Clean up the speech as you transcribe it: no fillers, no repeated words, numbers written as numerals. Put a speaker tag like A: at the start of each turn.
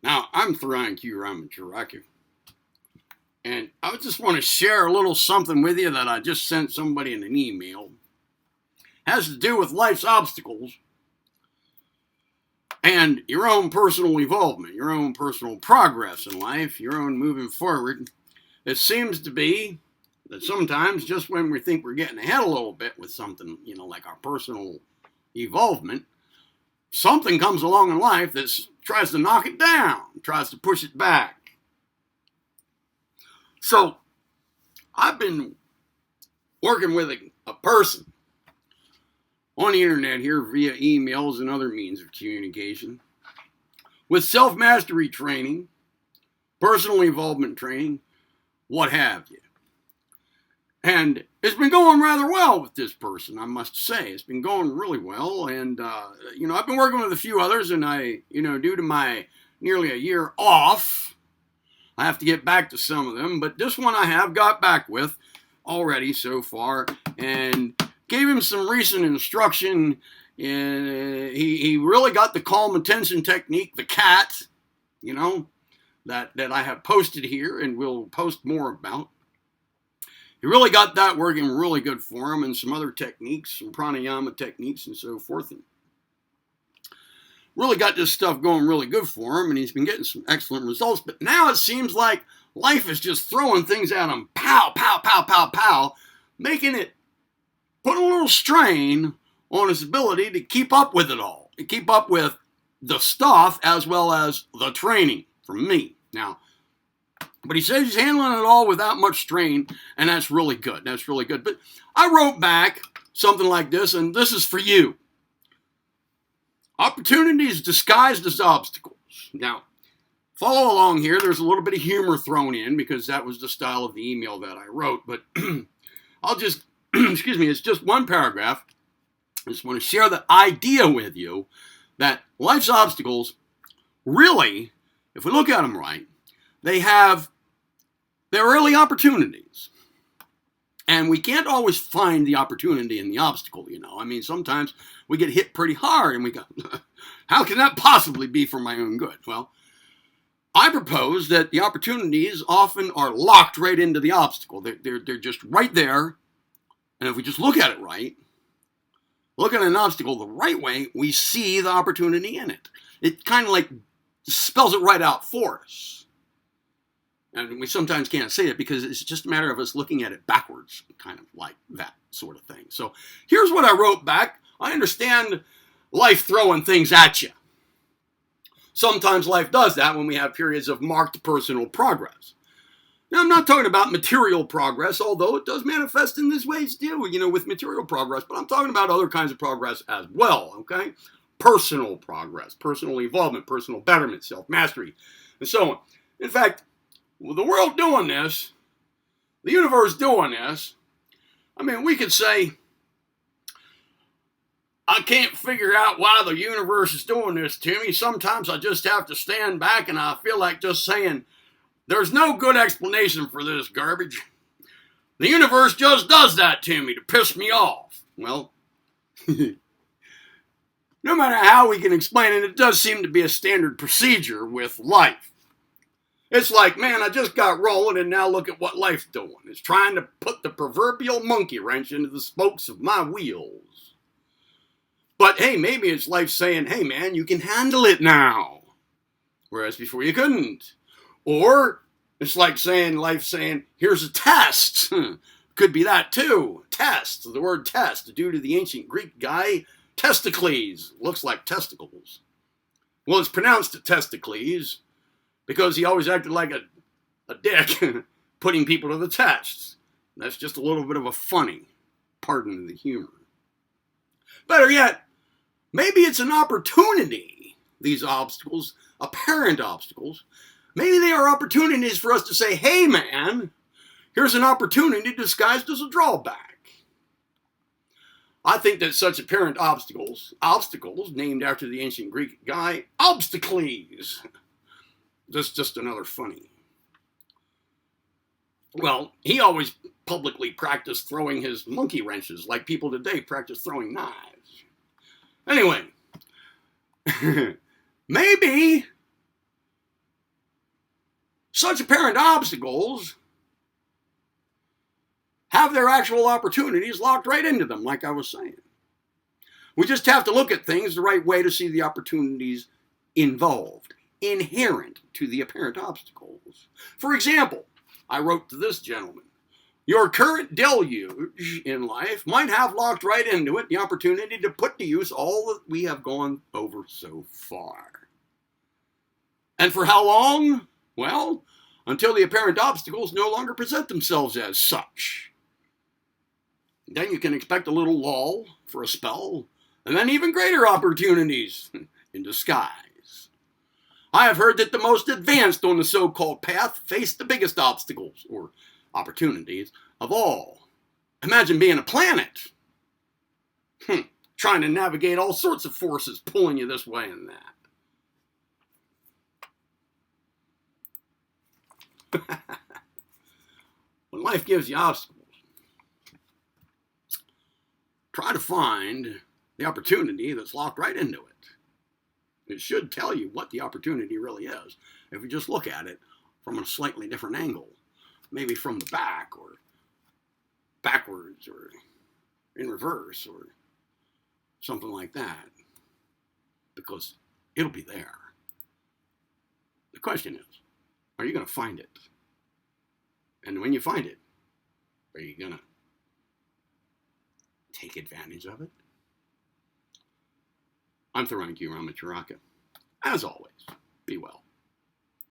A: Now, I'm Thorian Q. Ramacharaku, and I just want to share a little something with you that I just sent somebody in an email. It has to do with life's obstacles and your own personal evolvement, your own personal progress in life, your own moving forward. It seems to be that sometimes just when we think we're getting ahead a little bit with something, like our personal evolvement, something comes along in life that tries to knock it down, tries to push it back. So I've been working with a person on the internet here via emails and other means of communication with self-mastery training, personal involvement training, what have you. And it's been going rather well with this person, I must say. It's been going really well. And, I've been working with a few others, and due to my nearly a year off, I have to get back to some of them. But this one I have got back with already so far, and gave him some recent instruction. And he really got the calm attention technique, the CAT, that I have posted here and will post more about. He really got that working really good for him, and some other techniques, some pranayama techniques and so forth. And really got this stuff going really good for him, and he's been getting some excellent results. But now it seems like life is just throwing things at him, pow, pow, pow, pow, pow, making it put a little strain on his ability to keep up with it all, to keep up with the stuff as well as the training from me. Now, but he says he's handling it all without much strain, and that's really good. That's really good. But I wrote back something like this, and this is for you. Opportunities disguised as obstacles. Now, follow along here. There's a little bit of humor thrown in because that was the style of the email that I wrote. But I'll just, excuse me, it's just one paragraph. I just want to share the idea with you that life's obstacles really, if we look at them right, they're early opportunities. And we can't always find the opportunity in the obstacle, I mean, sometimes we get hit pretty hard and we go, how can that possibly be for my own good? Well, I propose that the opportunities often are locked right into the obstacle. They're just right there. And if we just look at it right, look at an obstacle the right way, we see the opportunity in it. It kind of like spells it right out for us. And we sometimes can't say it because it's just a matter of us looking at it backwards, kind of like that sort of thing. So here's what I wrote back. I understand life throwing things at you. Sometimes life does that when we have periods of marked personal progress. Now, I'm not talking about material progress, although it does manifest in this way too, with material progress, but I'm talking about other kinds of progress as well, okay? Personal progress, personal involvement, personal betterment, self-mastery, and so on. In fact, with the world doing this, the universe doing this, I mean, we could say, I can't figure out why the universe is doing this to me. Sometimes I just have to stand back and I feel like just saying, there's no good explanation for this garbage. The universe just does that to me to piss me off. Well, no matter how we can explain it, it does seem to be a standard procedure with life. It's like, man, I just got rolling and now look at what life's doing. It's trying to put the proverbial monkey wrench into the spokes of my wheels. But hey, maybe it's life saying, hey man, you can handle it now. Whereas before you couldn't. Or it's like life saying, here's a test. Could be that too. Test. The word test, due to the ancient Greek guy, testicles. Looks like testicles. Well, it's pronounced testicles because he always acted like a dick, putting people to the test. That's just a little bit of a funny, pardon the humor. Better yet, maybe it's an opportunity, these obstacles, apparent obstacles. Maybe they are opportunities for us to say, hey man, here's an opportunity disguised as a drawback. I think that such apparent obstacles named after the ancient Greek guy, obstacles. That's just another funny. Well, he always publicly practiced throwing his monkey wrenches like people today practice throwing knives. Anyway, maybe Such apparent obstacles have their actual opportunities locked right into them, like I was saying. We just have to look at things the right way to see the opportunities involved, inherent to the apparent obstacles. For example, I wrote to this gentleman, your current deluge in life might have locked right into it the opportunity to put to use all that we have gone over so far. And for how long? Well, until the apparent obstacles no longer present themselves as such. Then you can expect a little lull for a spell, and then even greater opportunities in disguise. I have heard that the most advanced on the so-called path face the biggest obstacles, or opportunities, of all. Imagine being a planet. Trying to navigate all sorts of forces pulling you this way and that. When life gives you obstacles, try to find the opportunity that's locked right into it. It should tell you what the opportunity really is if you just look at it from a slightly different angle. Maybe from the back, or backwards, or in reverse, or something like that. Because it'll be there. The question is, are you going to find it? And when you find it, are you going to take advantage of it? I'm Tharanki Ramacharaka. As always, be well.